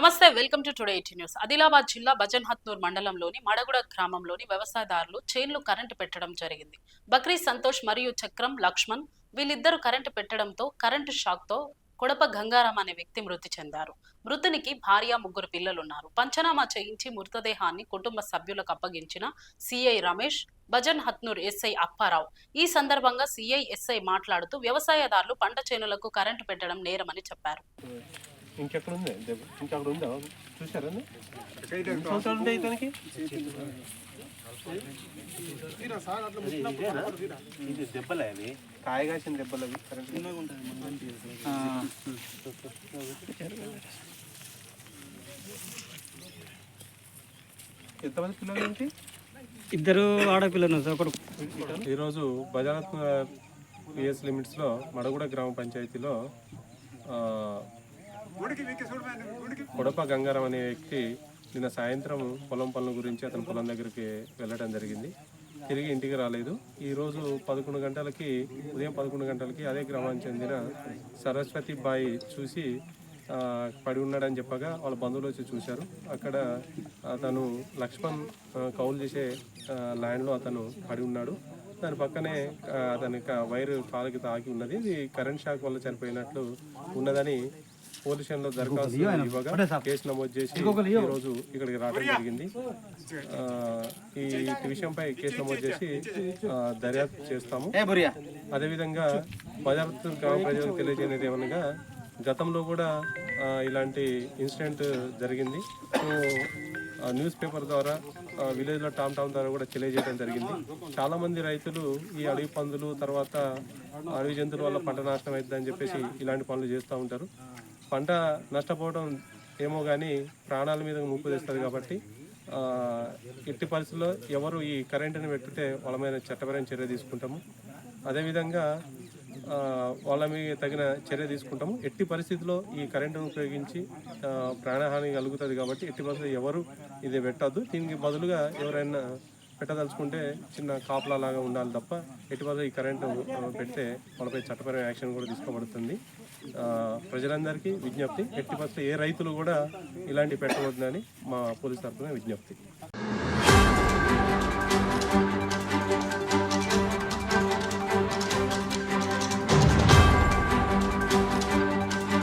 నమస్తే, welcome to today 18 news. Adilabad జిల్లా బజన్హత్నూర్ మండలంలోని మడగుడ గ్రామంలోని వ్యవసాయదారులు చేన్లు కరెంటు పెట్టడం జరిగింది. బక్రీ సంతోష్ మరియు చక్రం లక్ష్మణ్ వీళ్ళిద్దరూ కరెంటు పెట్టడంతో కరెంటు షాక్తో కొడప గంగారాం అనే వ్యక్తి మృతి చెందారు. మృతునికి భార్య, ముగ్గురు పిల్లలున్నారు. పంచనామా చేయించి మృతదేహాన్ని కుటుంబ సభ్యులకు అప్పగించిన సిఐ రమేష్, బజన్హత్నూర్ ఎస్ఐ అప్పారావు. ఈ సందర్భంగా సిఐ, ఎస్ఐ మాట్లాడుతూ వ్యవసాయదారులు పంట చేనులకు కరెంటు పెట్టడం నేరమని చెప్పారు. ఇంకెక్కడ ఉంది ఇంకా అక్కడ ఉందా చూసారా సంవత్సరాలు ఉంటాయి ఇతనికి ఇది దెబ్బలే అవి కాయ కాసిన దెబ్బలు అవి ఎంతమంది పిల్లలు ఏంటి ఇద్దరు ఆడపిల్లలు ఒకడు. ఈరోజు బజారత్ పిఎస్ లిమిట్స్లో మడగూడ గ్రామ పంచాయతీలో కొడప గంగారాం అనే వ్యక్తి నిన్న సాయంత్రం పొలం పనుల గురించి అతని పొలం దగ్గరికి వెళ్ళడం జరిగింది. తిరిగి ఇంటికి రాలేదు. ఈరోజు 11 గంటలకి ఉదయం 11 గంటలకి అదే గ్రామానికి చెందిన సరస్వతి బాయి చూసి పడి ఉన్నాడని చెప్పగా వాళ్ళ బంధువులు వచ్చి చూశారు. అక్కడ అతను లక్ష్మణ్ కౌలు చేసే ల్యాండ్లో అతను పడి ఉన్నాడు. దాని పక్కనే అతని వైరు కాలుకి తాకి ఉన్నది. ఇది కరెంట్ షాక్ వల్ల చనిపోయినట్లు ఉన్నదని పోలీస్ స్టేషన్లో దరఖాస్తు ఇవ్వగా కేసు నమోదు చేసి ఈరోజు ఇక్కడికి రావడం జరిగింది. ఈ విషయంపై కేసు నమోదు చేసి దర్యాప్తు చేస్తాము. అదేవిధంగా బజారత్ గ్రామ ప్రజలకు తెలియజేయనిది ఏమనగా గతంలో కూడా ఇలాంటి ఇన్సిడెంట్ జరిగింది. న్యూస్ పేపర్ ద్వారా విలేజ్లో టామ్ ద్వారా కూడా తెలియజేయడం జరిగింది. చాలామంది రైతులు ఈ అడవి పందులు తర్వాత అడవి జంతువుల వల్ల పంట నాశనం అవుతుందని చెప్పేసి ఇలాంటి పనులు చేస్తూ ఉంటారు. పంట నష్టపోవడం ఏమో కానీ ప్రాణాల మీద ముప్పు తెస్తుంది కాబట్టి ఎట్టి పరిస్థితుల్లో ఎవరు ఈ కరెంటుని పెట్టితే వాళ్ళ మీద చట్టపరమైన చర్య తీసుకుంటాము. అదేవిధంగా వాళ్ళ మీద తగిన చర్య తీసుకుంటాము. ఎట్టి పరిస్థితుల్లో ఈ కరెంటును ఉపయోగించి ప్రాణహాని కలుగుతుంది కాబట్టి ఎట్టి పరిస్థితుల్లో ఎవరు ఇది పెట్టద్దు. దీనికి బదులుగా ఎవరైనా పెట్టదలుచుకుంటే చిన్న కాపులా లాగా ఉండాలి తప్ప ఎట్టి పరిస్థితుల్లో ఈ కరెంటు పెడితే వాళ్ళపై చట్టపరమైన యాక్షన్ కూడా తీసుకోబడుతుంది. ప్రజలందరికీ విజ్ఞప్తి, ఎట్టి పరిస్థితుల్లో ఏ రైతులు కూడా ఇలాంటి పెట్టవద్దని మా పోలీస్ తరఫున విజ్ఞప్తి.